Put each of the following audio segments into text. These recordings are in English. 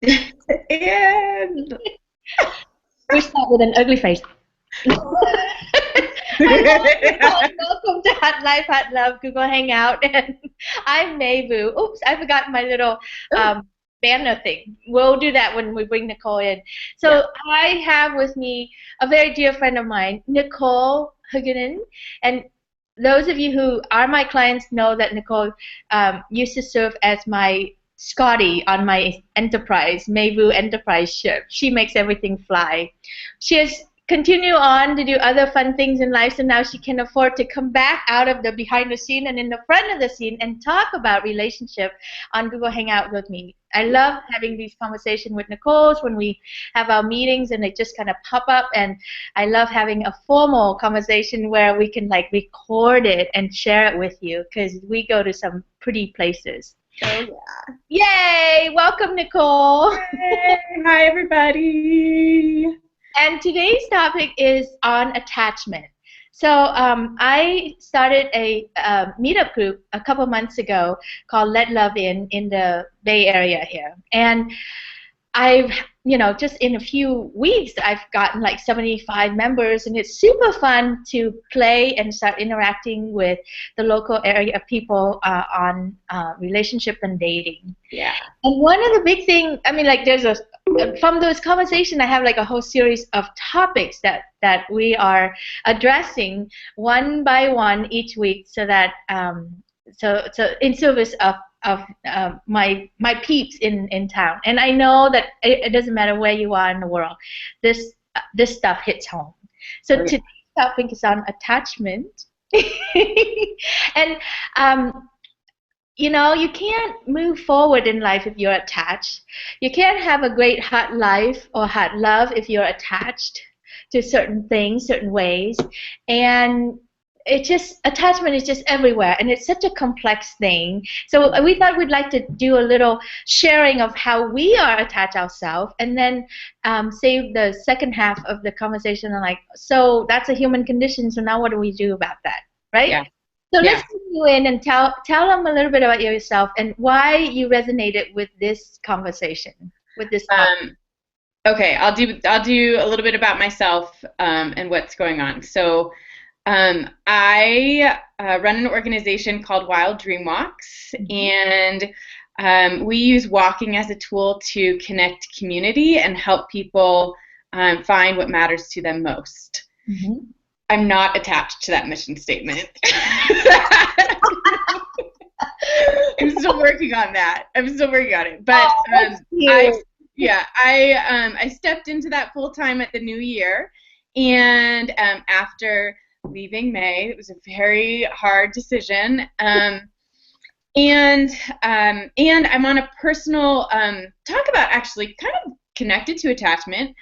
And We start with an ugly face. Hello, everyone. Welcome to Hot Life, Hot Love, Google Hangout. And I'm Maybu. Oops, I forgot my little oh, banner thing. We'll do that when we bring Nicole in. yeah. So I have with me a very dear friend of mine, Nicole Huguenin. And those of you who are my clients know that Nicole used to serve as my Scotty on my enterprise, Maybu Enterprise ship. She makes everything fly. She has continue on to do other fun things in life, so now she can afford to come back out of the behind the scene and in the front of the scene and talk about relationship on Google Hangout with me. I love having these conversations with Nicole's when we have our meetings and they just kind of pop up, and I love having a formal conversation where we can like record it and share it with you because we go to some pretty places. Oh, Yay! Welcome, Nicole. yeah. Hi, everybody. And today's topic is on attachment. So I started a meetup group a couple months ago called Let Love in the Bay Area here. And I've, just in a few weeks, I've gotten like 75 members, and it's super fun to play and start interacting with the local area people on relationship and dating. Yeah. And one of the big thing, I mean, like there's from those conversations, I have like a whole series of topics that we are addressing one by one each week, so that so in service of my peeps in town. And I know that it doesn't matter where you are in the world, this stuff hits home. So Oh, yeah. today's topic is on attachment, and you can't move forward in life if you're attached. You can't have a great hot life or hot love if you're attached to certain things, certain ways. And attachment is just everywhere, and it's such a complex thing. So we thought we'd like to do a little sharing of how we are attached ourselves, and then save the second half of the conversation and like, so that's a human condition, so now what do we do about that, right? Yeah. So Yeah. let's bring you in and tell them a little bit about yourself and why you resonated with this conversation, with this topic. Okay, I'll do a little bit about myself and what's going on. So I run an organization called Wild Dream Walks, and we use walking as a tool to connect community and help people find what matters to them most. Mm-hmm. I'm not attached to that mission statement. I'm still working on that. I'm still working on it. But That's cute. I stepped into that full time at the new year, and after leaving May, it was a very hard decision. And I'm on a personal talk about actually kind of connected to attachment.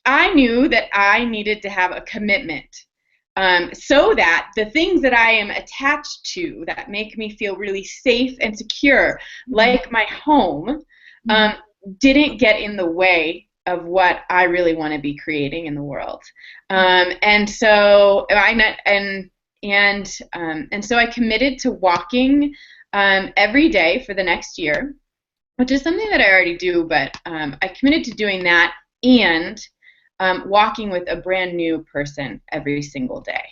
I knew that I needed to have a commitment so that the things that I am attached to that make me feel really safe and secure, like my home, didn't get in the way of what I really want to be creating in the world. And so I committed to walking every day for the next year, which is something that I already do, but I committed to doing that and walking with a brand new person every single day.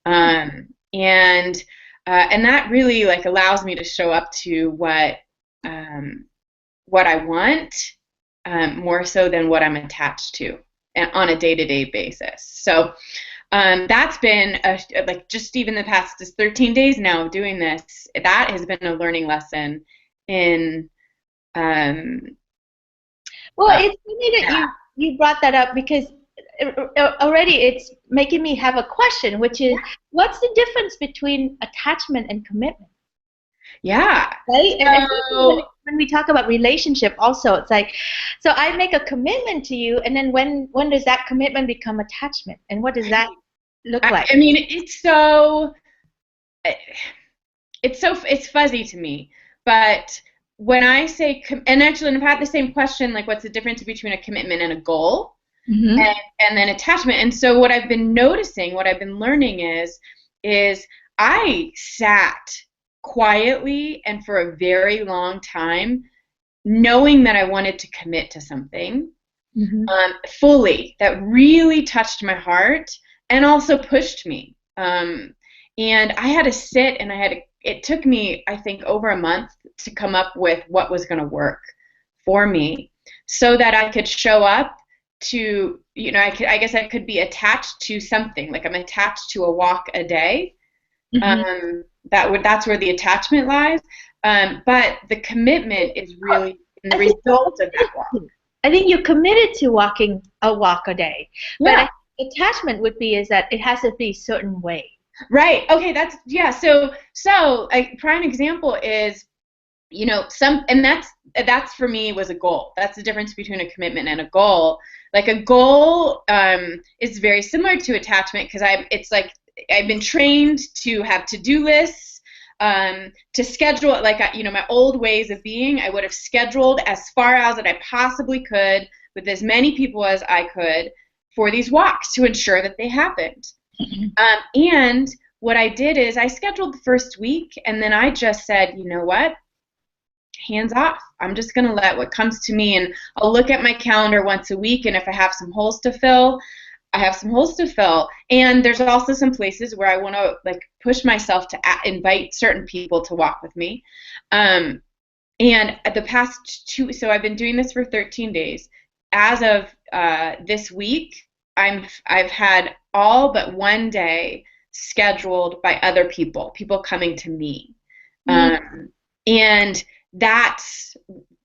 And that really like allows me to show up to what I want more so than what I'm attached to and on a day-to-day basis. So that's been like just even the past 13 days now of doing this, that has been a learning lesson in Well, it's funny that you brought that up because already it's making me have a question, which is, what's the difference between attachment and commitment? yeah. Right? And especially So when we talk about relationship also, it's like, so I make a commitment to you, and then when does that commitment become attachment? And what does that look like? I mean, it's fuzzy to me, but when I say and actually I've had the same question, like what's the difference between a commitment and a goal, Mm-hmm. and then attachment. And so what I've been noticing, what I've been learning is I sat quietly and for a very long time knowing that I wanted to commit to something Mm-hmm. fully, that really touched my heart and also pushed me. And I had to sit and it took me, I think, over a month to come up with what was going to work for me so that I could show up to, I guess I could be attached to something. Like I'm attached to a walk a day. Mm-hmm. That's where the attachment lies. But the commitment is really in the I think result of that walk. I think you're committed to walking a walk a day, but Yeah. attachment would be is that it has to be a certain way. Right. Okay. Yeah. So a prime example is, and that's for me was a goal. That's the difference between a commitment and a goal. Like a goal is very similar to attachment because it's like I've been trained to have to-do lists, to schedule, like, my old ways of being, I would have scheduled as far out as I possibly could with as many people as I could for these walks to ensure that they happened. And what I did is I scheduled the first week, and then I just said, you know what? Hands off. I'm just going to let what comes to me, and I'll look at my calendar once a week, and if I have some holes to fill, I have some holes to fill. And there's also some places where I want to like push myself to invite certain people to walk with me. And at the past so I've been doing this for 13 days. As of this week, I've had all but one day scheduled by other people coming to me. And that's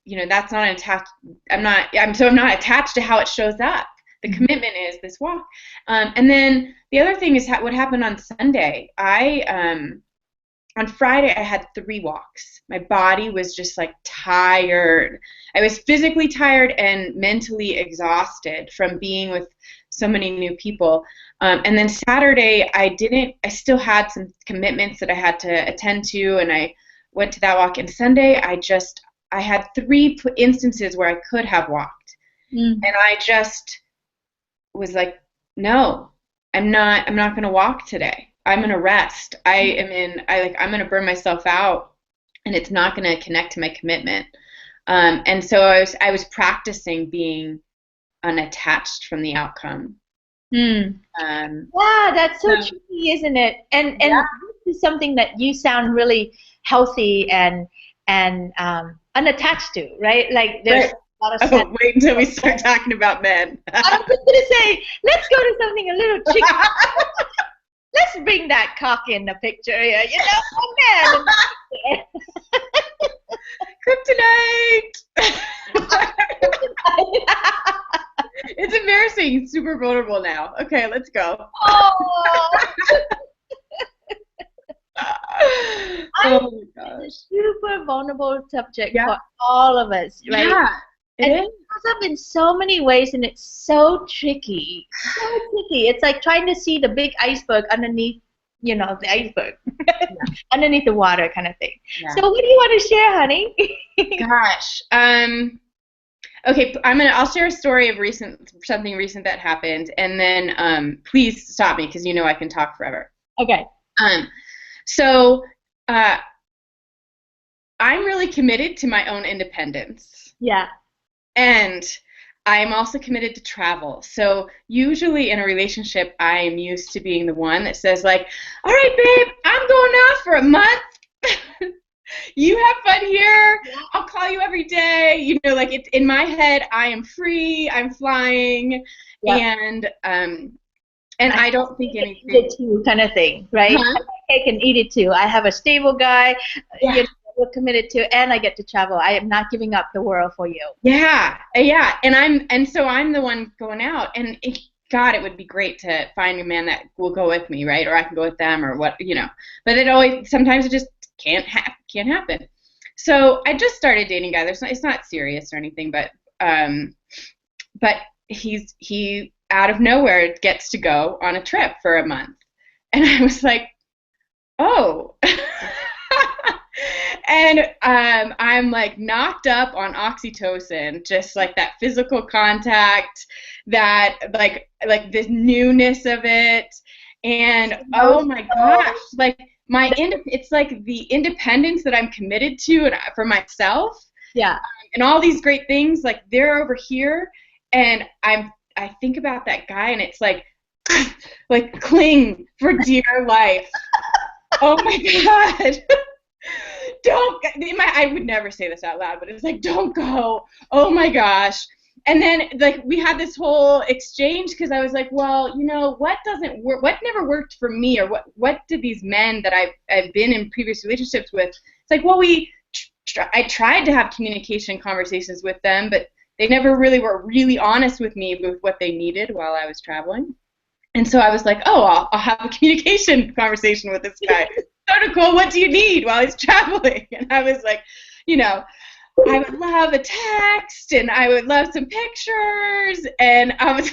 that's not attached. I'm not attached to how it shows up. The commitment is this walk. And then the other thing is what happened on Sunday. On Friday, I had 3 walks. My body was just like tired. I was physically tired and mentally exhausted from being with so many new people. And then Saturday, I still had some commitments that I had to attend to, and I went to that walk. And Sunday, I had 3 instances where I could have walked. And I just was like, no, I'm not going to walk today. I'm going to rest. I'm going to burn myself out, and it's not going to connect to my commitment. And so I was practicing being unattached from the outcome. Yeah, that's so tricky, isn't it? And this is something that you sound really healthy and unattached to, right? Like there's right. a lot of sense. Oh, wait until we start talking about men. I was just gonna say, let's go to something a little tricky. Let's bring that cock in the picture here, man. Kryptonite. It's embarrassing. Super vulnerable now. Okay, let's go. Oh. Oh my gosh. It's a super vulnerable subject for all of us, right? Yeah, it is. It comes up in so many ways, and it's so tricky. So tricky. It's like trying to see the big iceberg underneath, the iceberg. Underneath the water kind of thing. Yeah. So what do you want to share, honey? Gosh. Okay, I'll share a story of something recent that happened, and then please stop me because I can talk forever. Okay. So I'm really committed to my own independence. Yeah. And I'm also committed to travel. So usually in a relationship, I am used to being the one that says like, all right, babe, I'm going out for a month. You have fun here. I'll call you every day. Like it's in my head, I am free. I'm flying. And I don't think anything. Eat it too, kind of thing, right? I can eat it too. I have a stable guy. We're committed to, and I get to travel. I am not giving up the world for you. Yeah. And so I'm the one going out, and God, it would be great to find a man that will go with me, right? Or I can go with them, or what, But sometimes it just can't happen. So I just started dating a guy. It's not serious or anything, but he out of nowhere gets to go on a trip for a month, and I was like, oh. And I'm like knocked up on oxytocin, just like that physical contact, that like the newness of it, and oh my gosh, like it's like the independence that I'm committed to and for myself. Yeah. and all these great things, like they're over here, and I think about that guy, and it's like cling for dear life. Oh my God. Don't, I would never say this out loud, but it's like, don't go. Oh my gosh. And then like we had this whole exchange because I was like, well, what doesn't work, what never worked for me, or what did these men that I've been in previous relationships with, it's like, well, I tried to have communication conversations with them, but they never really were really honest with me with what they needed while I was traveling. And so I was like, oh, I'll have a communication conversation with this guy. So Nicole, what do you need while he's traveling? And I was like, I would love a text, and I would love some pictures, and I was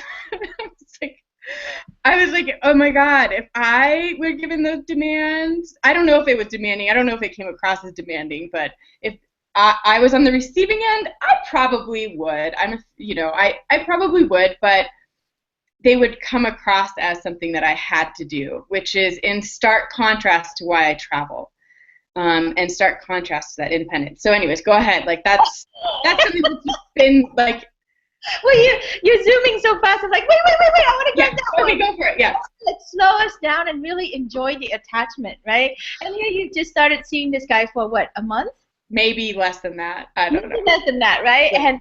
like, oh my God, if I were given those demands, I don't know if it was demanding, I don't know if it came across as demanding, but if I was on the receiving end, I probably would. I probably would, but they would come across as something that I had to do, which is in stark contrast to why I travel, and stark contrast to that independence. So anyways, go ahead. Like that's something that's been like. Well, you're zooming so fast. I'm like, wait. I want to get that one. Okay, go for it. Yeah. Let's slow us down and really enjoy the attachment, right? And here you just started seeing this guy for what, a month? Maybe less than that. I don't know. Less than that, right? Yeah. And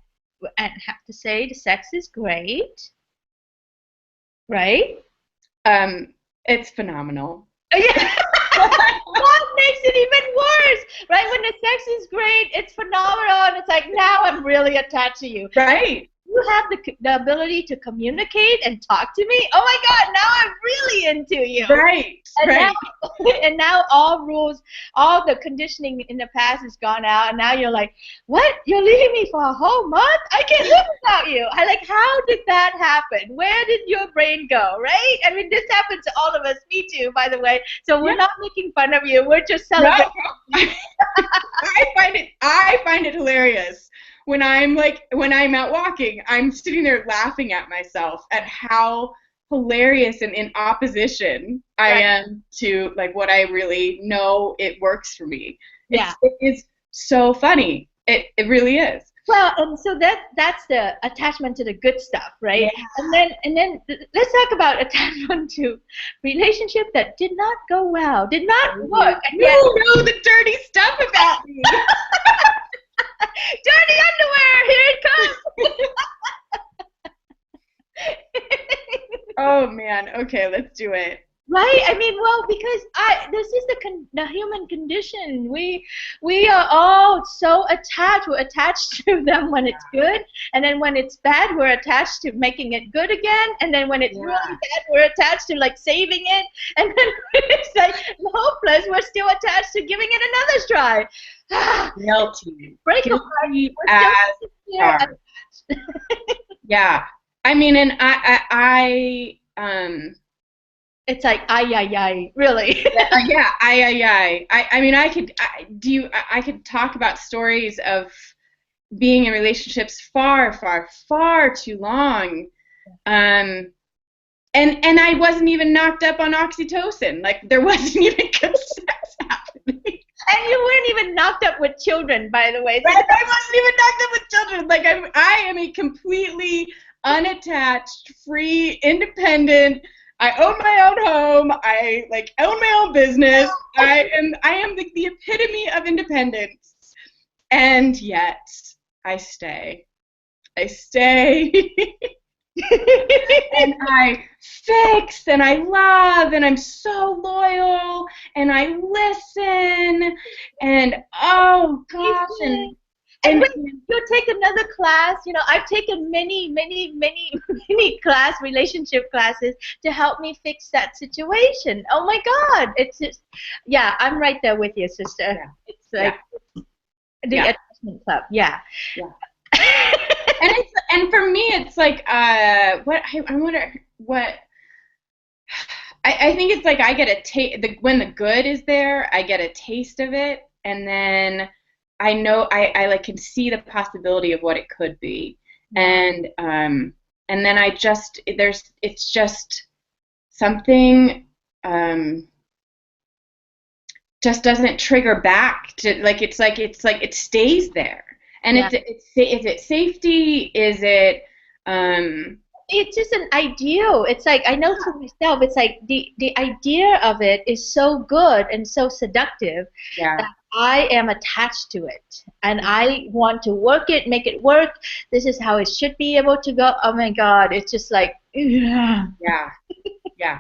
I have to say, the sex is great, right? It's phenomenal. Yeah. What makes it even worse, right? When the sex is great, it's phenomenal, and it's like, now I'm really attached to you. Right. You have the ability to communicate and talk to me. Oh my God, now I'm really into you. Right. And right. Now all rules, all the conditioning in the past is gone out, and now you're like, what? You're leaving me for a whole month? I can't live without you. How did that happen? Where did your brain go, right? I mean, this happens to all of us. Me too, by the way. So we're not making fun of you. We're just celebrating. No. I find it hilarious. When I'm out walking, I'm sitting there laughing at myself at how hilarious and in opposition I am to like what I really know it works for me. Yeah. It is so funny. It really is. Well, and so that's the attachment to the good stuff, right? Yeah. And then let's talk about attachment to relationship that did not go well, did not work. And you know the dirty stuff about me. Dirty underwear, here it comes. Oh man, okay, let's do it. Right? I mean, well, because this is the human condition. We are all so attached. We're attached to them when it's good, and then when it's bad, we're attached to making it good again, and then when it's really bad, we're attached to like saving it, and then when it's like hopeless, we're still attached to giving it another try. Guilty. Break Guilty as yeah. I mean, and I it's like ay, really. Yeah, ay. I mean, I could talk about stories of being in relationships far too long, and I wasn't even knocked up on oxytocin. Like there wasn't even good sex happening. And you weren't even knocked up with children, by the way. Right? I wasn't even knocked up with children. Like I am a completely unattached, free, independent. I own my own home. I own my own business. I am the epitome of independence. And yet I stay. And I fix and I love and I'm so loyal and I listen and oh gosh and you take another class. I've taken many relationship classes to help me fix that situation. Oh my God, it's just, I'm right there with you, sister. Yeah. It's like the attachment club. Yeah. and for me, it's like I wonder what. I think it's like I get a taste when the good is there. I get a taste of it, and then I know I can see the possibility of what it could be, and then it's just something just doesn't trigger back to it stays there, And Yeah. is it safety? Is it It's just an ideal. It's like I know for myself, it's like the idea of it is so good and so seductive yeah. that I am attached to it and I want to work it, make it work. This is how it should be able to go. Oh my God, it's just like yeah. Yeah. Yeah.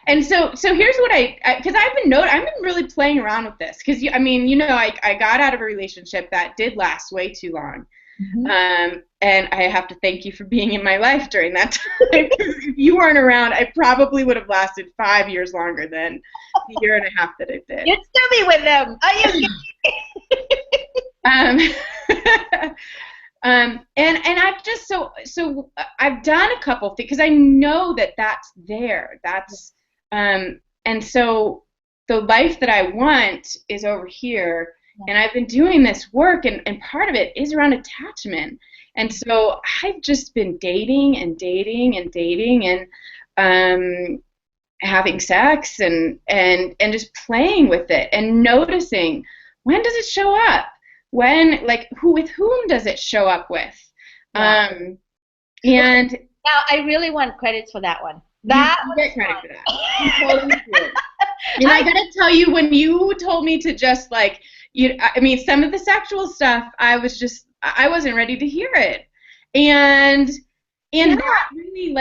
And so here's what because I've been really playing around with this because I mean, I got out of a relationship that did last way too long. Mhm. And I have to thank you for being in my life during that time. 'Cause if you weren't around, I probably would have lasted 5 years longer than the year and a half that it did. You'd still be with them. Are you kidding? Um, and I've just I've done a couple things because I know that that's there. And so the life that I want is over here, and I've been doing this work, and part of it is around attachment. And so I've just been dating and dating and dating and having sex and just playing with it and noticing when does it show up? When with whom does it show up with? Yeah. And Now I really want credits for that one. you That get was credit fun. for that. You totally do. And I gotta tell you, when you told me to just I mean, some of the sexual stuff, I wasn't ready to hear it, and Yeah. that really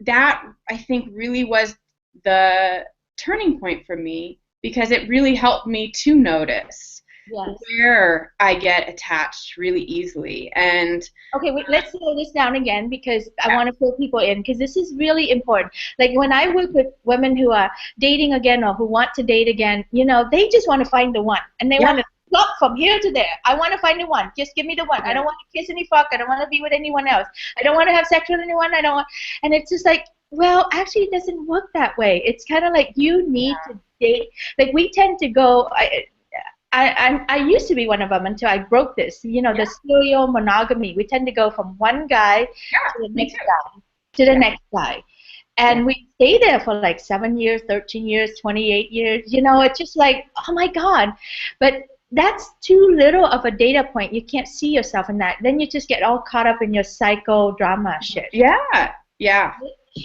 that I think really was the turning point for me because it really helped me to notice Yes. where I get attached really easily. And Okay, wait, let's slow this down again because I want to pull people in because this is really important. Like when I work with women who are dating again or who want to date again, they just want to find the one and they yeah, want to flop from here to there. I want to find the one. Just give me the one. I yeah, don't want to kiss any fuck. I don't want to be with anyone else. I don't want to have sex with anyone. I don't want, and it's just like, well, actually, it doesn't work that way. It's kind of like you need to date. Like we tend to go. I used to be one of them until I broke this. The serial monogamy. We tend to go from one guy to the me next too. guy to the Yeah, next guy, yeah, and we stay there for like 7 years, 13 years, 28 years. It's just like, oh my God, but that's too little of a data point. You can't see yourself in that. Then you just get all caught up in your psychodrama shit. yeah, yeah,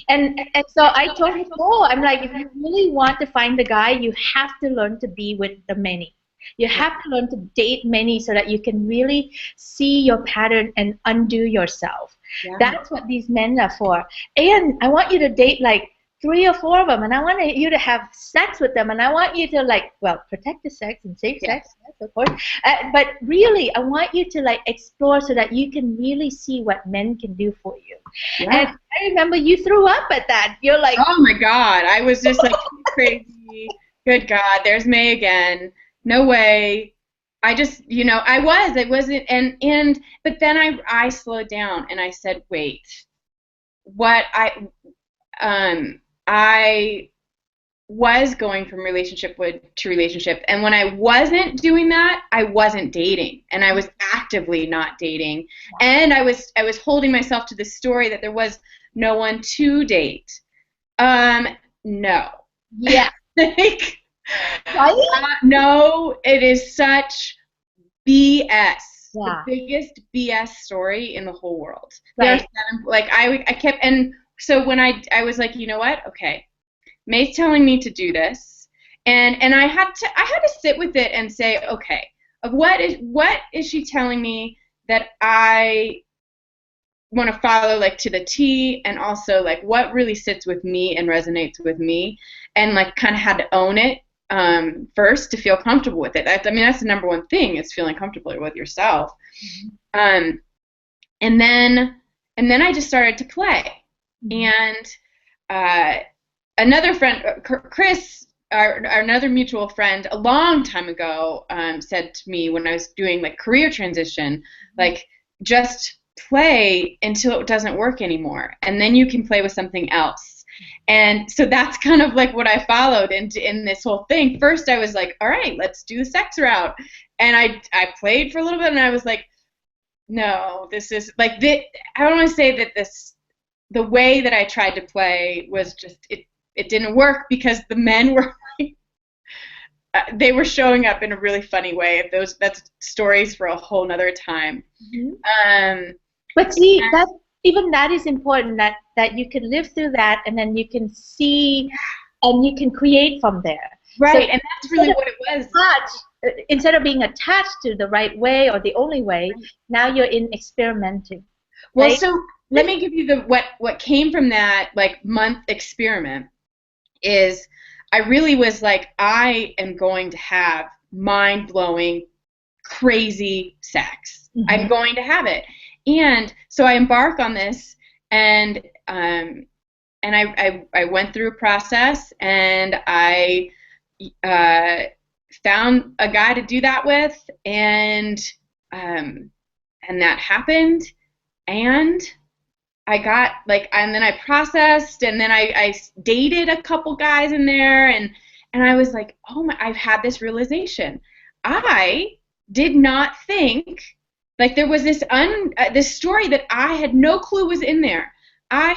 And so I told Nicole, I'm like, if you really want to find the guy, you have to learn to be with the many. You have to learn to date many so that you can really see your pattern and undo yourself. yeah. That's what these men are for. And I want you to date like 3 or 4 of them, and I want you to have sex with them, and I want you to protect the sex and safe sex, yes, of course. But really, I want you to explore so that you can really see what men can do for you. Yeah. And I remember you threw up at that. You're like, oh my God, I was just like crazy. Good God, there's May again. No way. I just, I wasn't, but then I slowed down and I said, wait, I was going from relationship to relationship, and when I wasn't doing that, I wasn't dating, and I was actively not dating, and I was holding myself to the story that there was no one to date. No. yeah. No, it is such BS. Yeah. The biggest BS story in the whole world. Right. I kept, and so when I was like, you know what? Okay, May's telling me to do this, and I had to sit with it and say, okay, what is she telling me that I want to follow to the T, and also what really sits with me and resonates with me, and kind of had to own it first to feel comfortable with it. That's the number one thing, is feeling comfortable with yourself. And then I just started to play. And another friend, Chris, our another mutual friend, a long time ago, said to me when I was doing career transition, just play until it doesn't work anymore, and then you can play with something else. And so that's kind of what I followed in this whole thing. First, I was like, all right, let's do the sex route, and I played for a little bit, and I was like, no, this is I don't want to say that the way that I tried to play was just it didn't work, because the men were they were showing up in a really funny way. That's stories for a whole nother time. Mhm. Um, But see, that even that is important that you can live through that and then you can see and you can create from there. So right, and that's really what it was. instead of being attached to the right way or the only way, now you're in experimenting, Well, right? so let me give you the what came from that like month experiment is I really was like, I am going to have mind-blowing, crazy sex. I'm going to have it. And so I embark on this, and I went through a process, and I uh, found a guy to do that with, um, and that happened, and I got like, and then I processed, and then I dated a couple guys in there, and I was like, oh my, I've had this realization. I did not think like there was this story that I had no clue was in there. I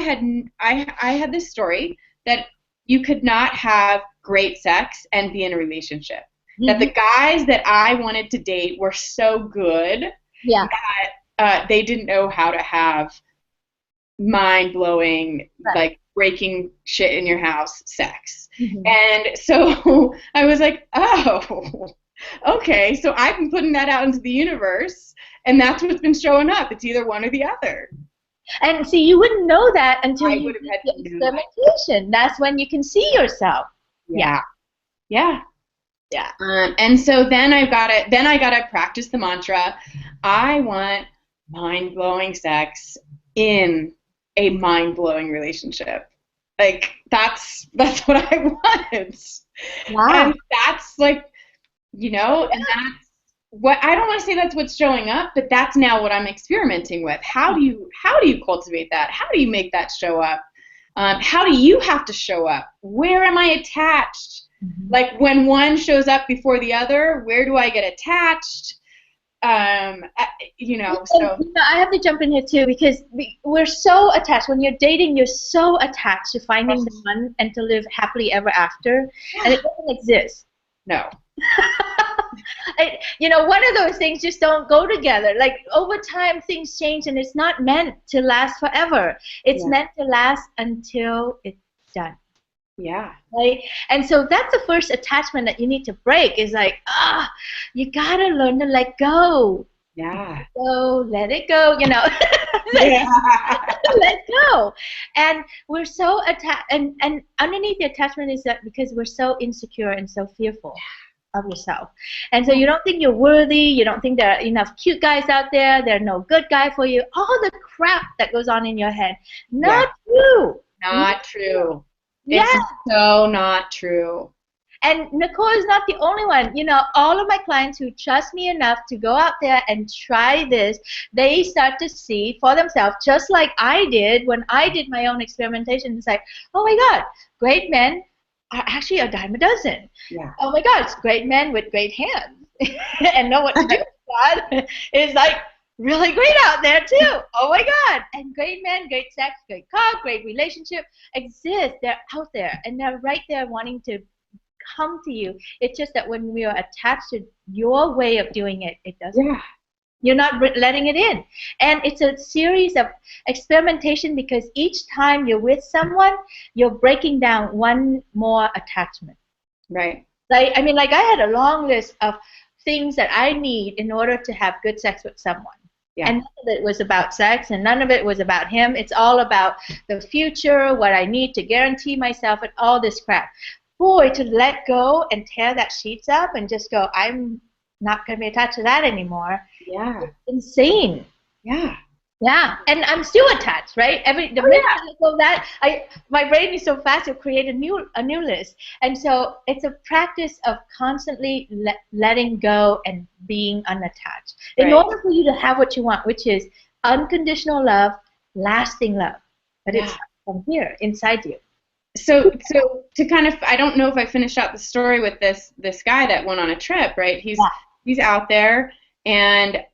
had this story that you could not have great sex and be in a relationship. That the guys that I wanted to date were so good Yeah. that they didn't know how to have mind-blowing, Right. like breaking shit in your house sex. And so I was like, oh, okay, so I've been putting that out into the universe, and that's what's been showing up. It's either one or the other. And see, you wouldn't know that until I you would have did had the no idea. experimentation. That's when you can see yourself. Yeah. Yeah. Yeah. And so then I gotta practice the mantra. I want mind-blowing sex in a mind-blowing relationship. Like that's what I want. Wow. And that's like, and that's what I don't want to say that's what's showing up, but that's now what I'm experimenting with. How do you cultivate that? How do you make that show up? How do you have to show up? Where am I attached? Like when one shows up before the other, where do I get attached? So I have to jump in here too because we're so attached. When you're dating, you're so attached to finding the one and to live happily ever after, and it doesn't exist. No. One of those things just don't go together. Like over time, things change, and it's not meant to last forever. It's meant to last until it's done. Yeah. Right? And so that's the first attachment that you need to break is like, you gotta learn to let go. Yeah. So let it go, let go. And we're so attached, and underneath the attachment is that because we're so insecure and so fearful of yourself. And so you don't think you're worthy, you don't think there are enough cute guys out there, there's no good guy for you, all the crap that goes on in your head. Not true. Not true. Yeah. It's so not true. And Nicole is not the only one. All of my clients who trust me enough to go out there and try this, they start to see for themselves, just like I did when I did my own experimentation. It's like, oh my God, great men are actually a dime a dozen. Yeah. Oh my God, great men with great hands and know what to do. God is like really great out there too. Oh my God. And great men, great sex, great cock, great relationship exist. They're out there and they're right there wanting to come to you. It's just that when we are attached to your way of doing it, it doesn't. Yeah. You're not letting it in. And it's a series of experimentation because each time you're with someone, you're breaking down one more attachment. Right. I had a long list of things that I need in order to have good sex with someone. Yeah. And none of it was about sex and none of it was about him. It's all about the future, what I need to guarantee myself and all this crap. Boy, to let go and tear that sheets up and just go, I'm not going to be attached to that anymore. Yeah. It's insane. Yeah. Yeah. And I'm still attached, right? The minute I let go of that, my brain is so fast, it'll create a new list. And so it's a practice of constantly letting go and being unattached. In order for you to have what you want, which is unconditional love, lasting love. But it's from here, inside you. So to kind of, I don't know if I finished out the story with this guy that went on a trip, right? He's out there, and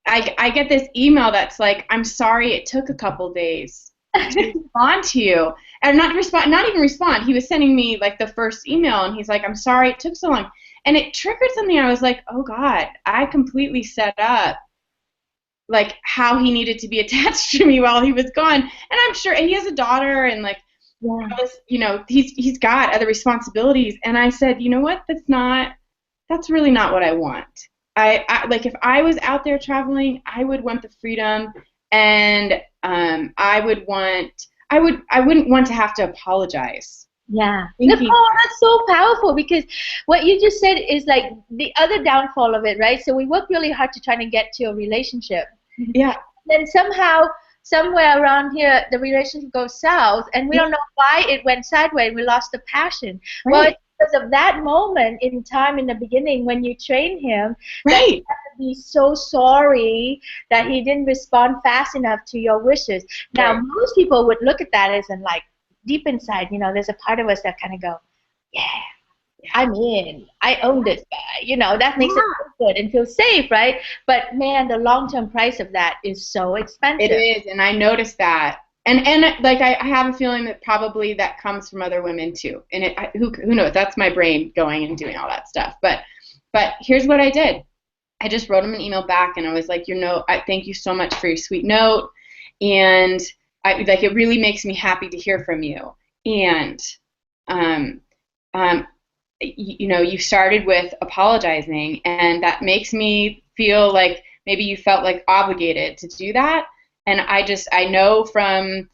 I get this email that's like, I'm sorry it took a couple days. to respond to you. And not even respond. He was sending me like the first email, and he's like, I'm sorry it took so long. And it triggered something. I was like, oh God, I completely set up like how he needed to be attached to me while he was gone. And I'm sure, and he has a daughter, and like, Yeah. you know, he's got other responsibilities. And I said, you know what? That's really not what I want. I like if I was out there traveling, I would want the freedom, and I wouldn't want to have to apologize. Yeah. Thinking, Nicole, that's so powerful because what you just said is like the other downfall of it, right? So we work really hard to try to get to a relationship. yeah, Then somehow, somewhere around here, the relationship goes south, and we don't know why it went sideways. We lost the passion. Well, right, it's because of that moment in time in the beginning when you trained him that you right, have to be so sorry that he didn't respond fast enough to your wishes. Now, right. most people would look at that as in like deep inside, there's a part of us that kind of go, yeah, I'm in. I own this guy. That makes it Yeah. feel good and feel safe, right? But man, the long-term price of that is so It expensive. is, and I noticed that. And like I have a feeling that probably that comes from other women too. And who knows? That's my brain going and doing all that stuff. But here's what I did. I just wrote him an email back, and I was like, I thank you so much for your sweet note, and it really makes me happy to hear from you. And um, um, you started with apologizing, and that makes me feel like maybe you felt like obligated to do that. And I know from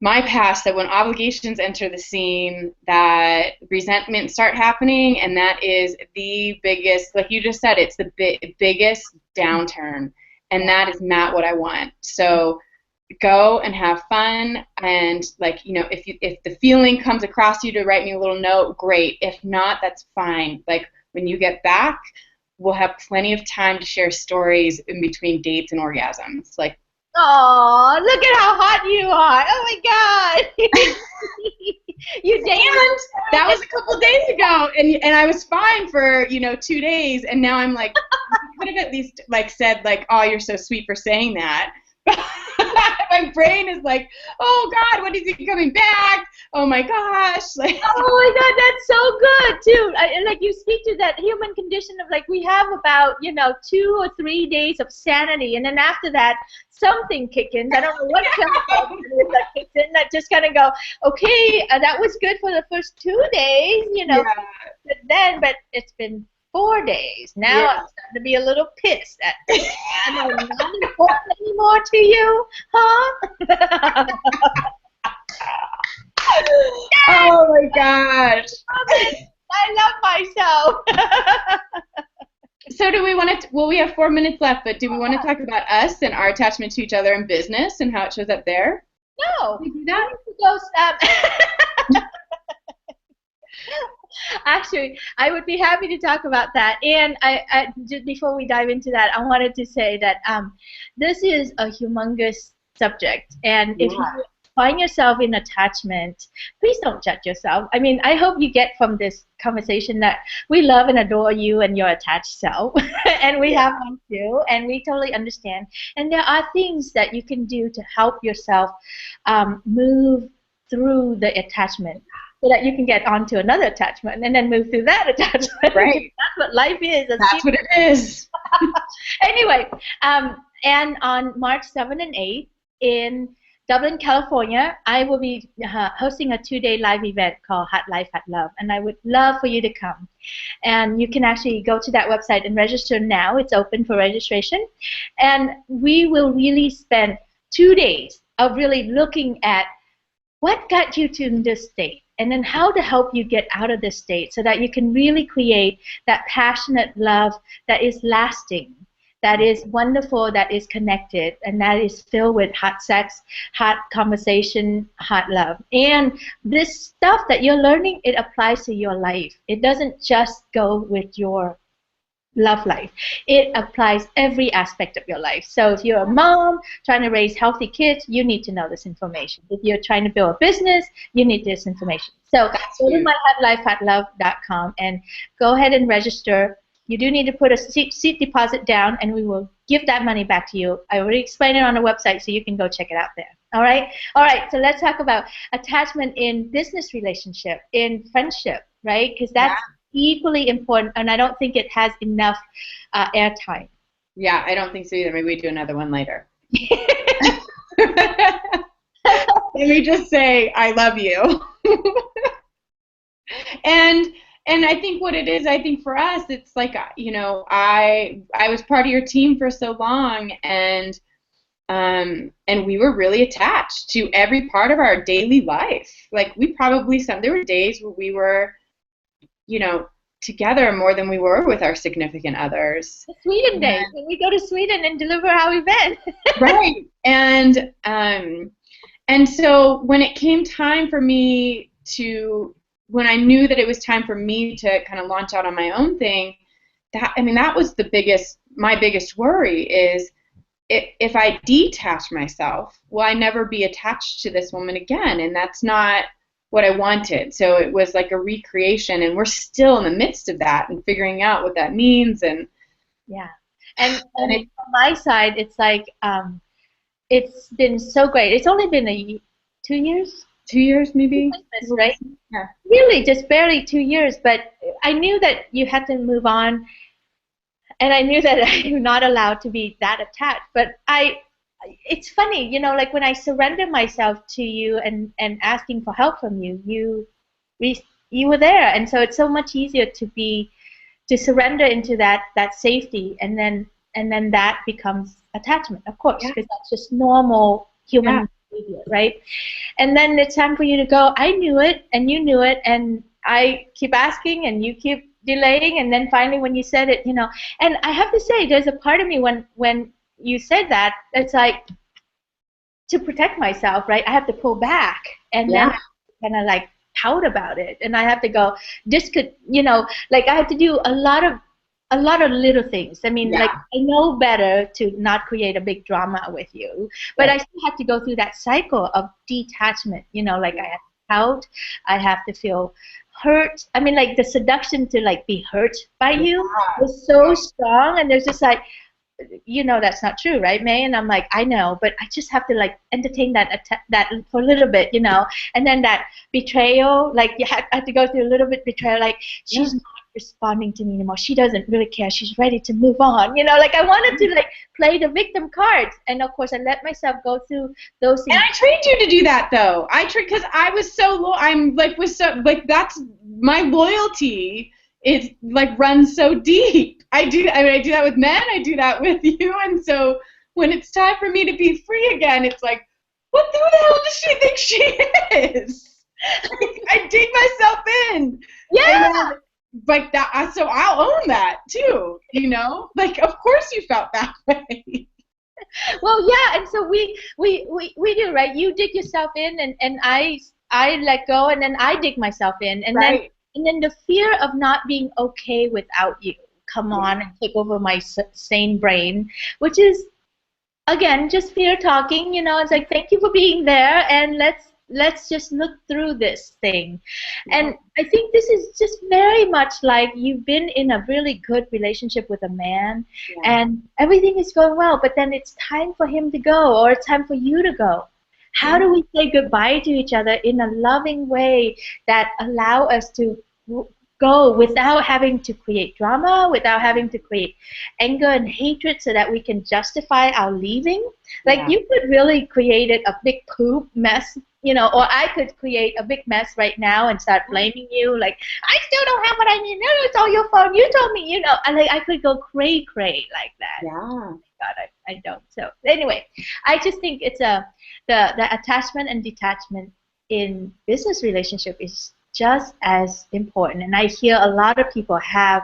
my past that when obligations enter the scene, that resentment start happening, and that is the biggest, like you just said, it's the biggest downturn, and that is not what I want. So go and have fun, and like if the feeling comes across you to write me a little note, great. If not, that's fine. Like when you get back, we'll have plenty of time to share stories in between dates and orgasms. Like, Oh, look at how hot you are. Oh my God. You dated and that was a couple days ago, and I was fine for 2 days, and now I'm like, you could have at least like said like, oh, you're so sweet for saying that. My brain is like, oh God, when is he coming back? Oh my gosh, like, Oh my God, that's so good too. And like you speak to that human condition of like we have about 2 or 3 days of sanity, and then after that something kicks in. I don't know what kind of it is that kicks in that just kind of go, okay, that was good for the first 2 days, yeah, but it's been 4 days. Now yeah. I'm starting to be a little pissed at am I not important anymore to you, huh? Oh my gosh. I love myself. So do we want to? Well, we have 4 minutes left, but do we want to talk about us and our attachment to each other in business and how it shows up there? No. Can we do that? Actually, I would be happy to talk about that. And just before we dive into that, I wanted to say that this is a humongous subject. And if you find yourself in attachment, please don't judge yourself. I mean, I hope you get from this conversation that we love and adore you and your attached self. And we have one too. And we totally understand. And there are things that you can do to help yourself move through the attachment, so that you can get onto another attachment and then move through that attachment. Right. That's what life is. That's what it is. Anyway, and on March 7th and 8th in Dublin, California, I will be hosting a 2-day live event called Hot Life, Hot Love, and I would love for you to come. And you can actually go to that website and register now. It's open for registration. And we will really spend 2 days of really looking at what got you to this state, and then how to help you get out of this state so that you can really create that passionate love that is lasting, that is wonderful, that is connected, and that is filled with hot sex, hot conversation, hot love. And this stuff that you're learning, it applies to your life. It doesn't just go with your love life. It applies every aspect of your life. So if you're a mom trying to raise healthy kids, you need to know this information. If you're trying to build a business, you need this information. So go to myhotlifehotlove.com and go ahead and register. you do need to put a seat deposit down, and we will give that money back to you. I already explained it on the website, so you can go check it out there. All right? All right, so let's talk about attachment in business relationship, in friendship, right? Because that's equally important, and I don't think it has enough airtime. Yeah, I don't think so either. Maybe we do another one later. Let me just say, I love you. And I think what it is, I think for us, it's like, you know, I was part of your team for so long, and we were really attached to every part of our daily life. Like there were days where we were, you know, together more than we were with our significant others. The Sweden days, when we go to Sweden and deliver our event. Right. And so when it came time for me when I knew that it was time for me to kind of launch out on my own thing, that was my biggest worry is if I detach myself, will I never be attached to this woman again? And that's not what I wanted. So it was like a recreation, and we're still in the midst of that and figuring out what that means. And yeah. And on my side, it's like, it's been so great. It's only been 2 years? 2 years, maybe? Right? Yeah. Really, just barely 2 years. But I knew that you had to move on, and I knew that I'm not allowed to be that attached. But it's funny, you know, like when I surrender myself to you and asking for help from you, you were there. And so it's so much easier to surrender into that safety, and then that becomes attachment, of course, because that's just normal human behavior, right? And then it's time for you to go. I knew it, and you knew it, and I keep asking, and you keep delaying, and then finally when you said it, you know, and I have to say, there's a part of me when you said that, it's like, to protect myself, right? I have to pull back, and then kind of like pout about it, and I have to go, this could, you know, like I have to do a lot of little things. I mean, like, I know better to not create a big drama with you, but I still have to go through that cycle of detachment, you know, like I have to pout, I have to feel hurt. I mean, like the seduction to like be hurt by you was so strong, and there's just like, you know, that's not true, right, May? And I'm like, I know, but I just have to like entertain that for a little bit, you know. And then that betrayal, like I have to go through a little bit betrayal, like she's not responding to me anymore. She doesn't really care. She's ready to move on, you know. Like I wanted to like play the victim cards, and of course I let myself go through those things. And I trained you to do that, though. because I was so that's my loyalty. It like runs so deep. I do that with men. I do that with you. And so when it's time for me to be free again, it's like, who the hell does she think she is? Like, I dig myself in. Yeah. Like that. So I'll own that too. You know, like of course you felt that way. Well, yeah, and so we do, right? You dig yourself in, and I let go, and then I dig myself in, and then the fear of not being okay without you come on and take over my sane brain, which is, again, just fear talking, you know. It's like, thank you for being there, and let's just look through this thing. And I think this is just very much like you've been in a really good relationship with a man, and everything is going well, but then it's time for him to go, or it's time for you to go. How do we say goodbye to each other in a loving way that allow us to go without having to create drama, without having to create anger and hatred so that we can justify our leaving? Like you could really create a big poop mess, you know, or I could create a big mess right now and start blaming you, like, I still don't have what I need. No, it's all your fault. You told me, you know. And like I could go cray like that. Yeah. Oh my God, I don't. So anyway, I just think it's the attachment and detachment in business relationship is just as important. And I hear a lot of people have,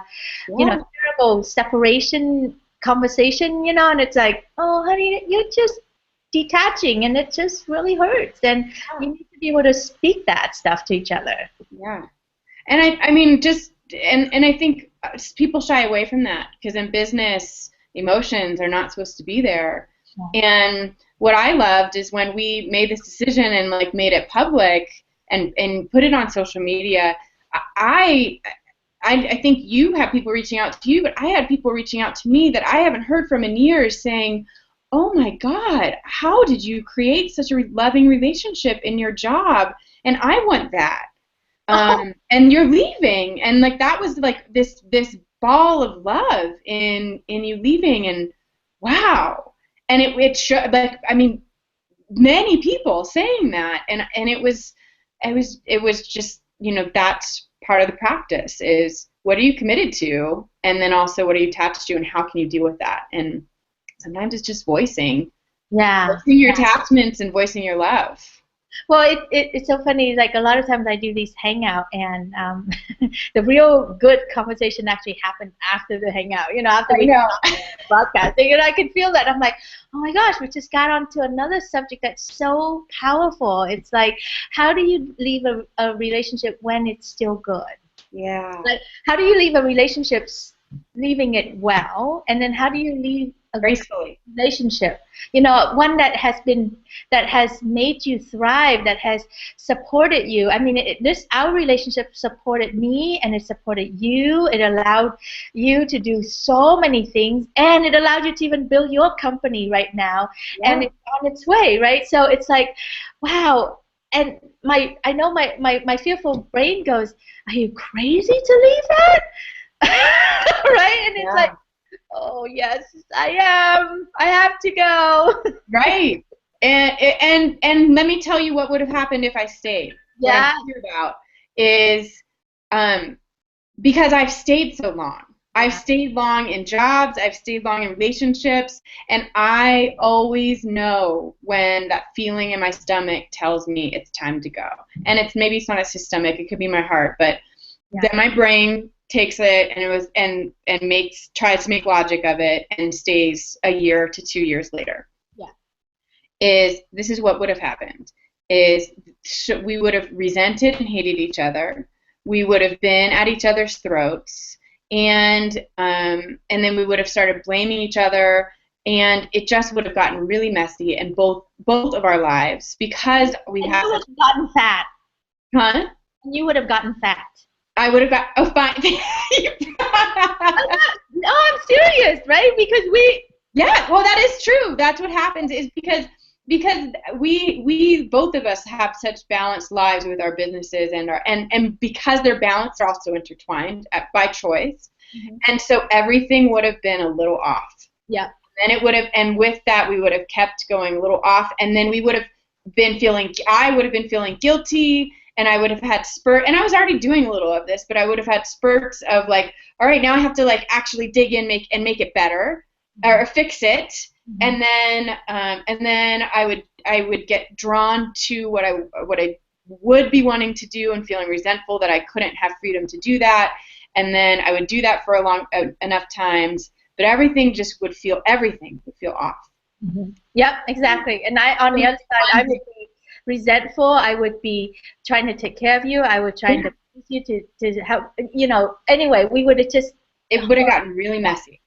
you know, terrible separation conversation, you know, and it's like, oh, honey, you're just detaching, and it just really hurts. And you need to be able to speak that stuff to each other. Yeah. And I mean, just, and I think people shy away from that because in business, emotions are not supposed to be there. Yeah. And what I loved is when we made this decision and like made it public and put it on social media, I think you have people reaching out to you, but I had people reaching out to me that I haven't heard from in years saying, "Oh my God, how did you create such a loving relationship in your job? And I want that." Oh, And you're leaving, and like that was like this ball of love in you leaving, and wow, and it showed, like, I mean, many people saying that, and it was just, that's part of the practice, is what are you committed to, and then also what are you attached to, and how can you deal with that. And sometimes it's just yeah. voicing your attachments and voicing your love. Well, it's so funny. Like a lot of times I do these hangout, and the real good conversation actually happened after the hangout. After I we know. broadcasting, and I could feel that. I'm like, oh my gosh, we just got onto another subject that's so powerful. It's like, how do you leave a relationship when it's still good? Yeah. Like, how do you leave a relationship, leaving it well, and then how do you leave a good Gracefully. relationship? One that has made you thrive, that has supported you. I mean, our relationship supported me, and it supported you. It allowed you to do so many things, and it allowed you to even build your company right now, and Yeah. it's on its way, right? So it's like, wow. And I know my fearful brain goes, are you crazy to leave that? Right? And it's like, Yeah. oh yes, I am. I have to go. Right. And let me tell you what would have happened if I stayed. What I'm Yeah. sure about is, um, because I've stayed so long. I've Yeah. stayed long in jobs, I've stayed long in relationships, and I always know when that feeling in my stomach tells me it's time to go. And maybe it's not just stomach, it could be my heart, but Yeah. then my brain takes it, and tries to make logic of it, and stays a year to 2 years later. Yeah. This is what would have happened, is we would have resented and hated each other. We would have been at each other's throats, and then we would have started blaming each other, and it just would have gotten really messy in both of our lives, because we And have you would such. have gotten fat. Huh? And you would have gotten fat. I would have got. Oh, fine. No, I'm serious, right? Because Yeah, well, that is true. That's what happens, is because we both of us have such balanced lives with our businesses, and because they're balanced, they're also intertwined by choice. Mhm. And so everything would have been a little off. Yeah. And with that, we would have kept going a little off, and then I would have been feeling guilty, and I would have had and I was already doing a little of this, but I would have had spurts of like, all right, now I have to like actually dig in, make it better, or fix it, Mhm. and then I would get drawn to what I would be wanting to do, and feeling resentful that I couldn't have freedom to do that, and then I would do that for enough times, but everything would feel off. Mhm. Yep, exactly. And on the other side, I would be resentful. I would be trying to take care of you. I would trying to please you to help. Anyway, we would have just. It would have gotten really messy.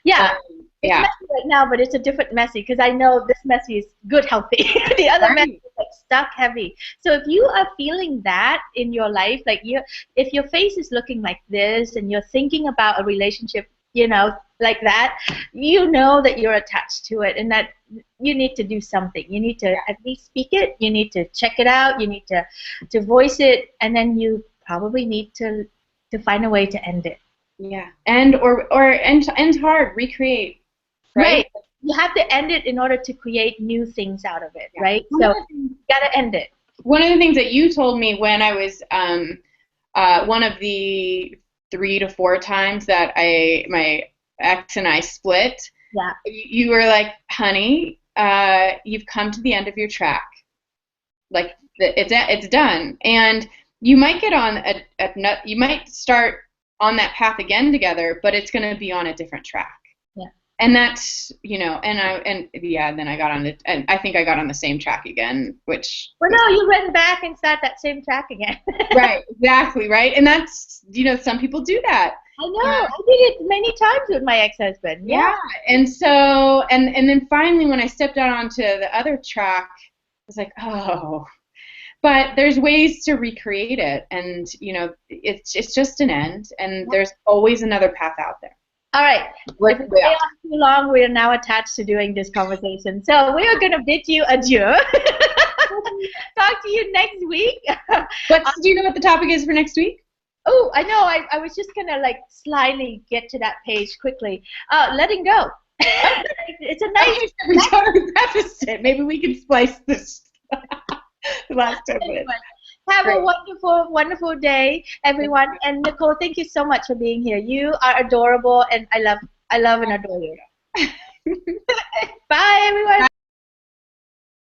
Yeah, it's Yeah. messy right now, but it's a different messy, because I know this messy is good, healthy. The other messy Right. is like stuck, heavy. So if you are feeling that in your life, like if your face is looking like this, and you're thinking about a relationship, like that, that you're attached to it, and that you need to do something. You need to at least speak it. You need to check it out. You need to voice it, and then you probably need to find a way to end it. Yeah. End hard, recreate, right? Right. You have to end it in order to create new things out of it, Yeah. right? So you gotta end it. One of the things that you told me when I was, one of the 3 to 4 times that my ex and I split, Yeah. you were like, honey, you've come to the end of your track. Like, it's done, and you might get on you might start on that path again together, but it's going to be on a different track. Yeah. And that's, then I got on and I think I got on the same track again, which Well, no, you went back and start that same track again. right, exactly, right. And that's, some people do that. I know. I did it many times with my ex-husband. Yeah. Yeah. And so, and then finally when I stepped out onto the other track, I was like, oh, But there's ways to recreate it, and it's just an end, and there's always another path out there. All right. If we stay on too long, we are now attached to doing this conversation. So we are going to bid you adieu. Talk to you next week. Do you know what the topic is for next week? Oh, I know. I was just going to like slyly get to that page quickly. Letting go. It's a nice. We totally prefaced it. Maybe we can splice this the last 10 minutes. Have a wonderful, wonderful day, everyone. And Nicole, thank you so much for being here. You are adorable, and I love and adore you. Bye, everyone.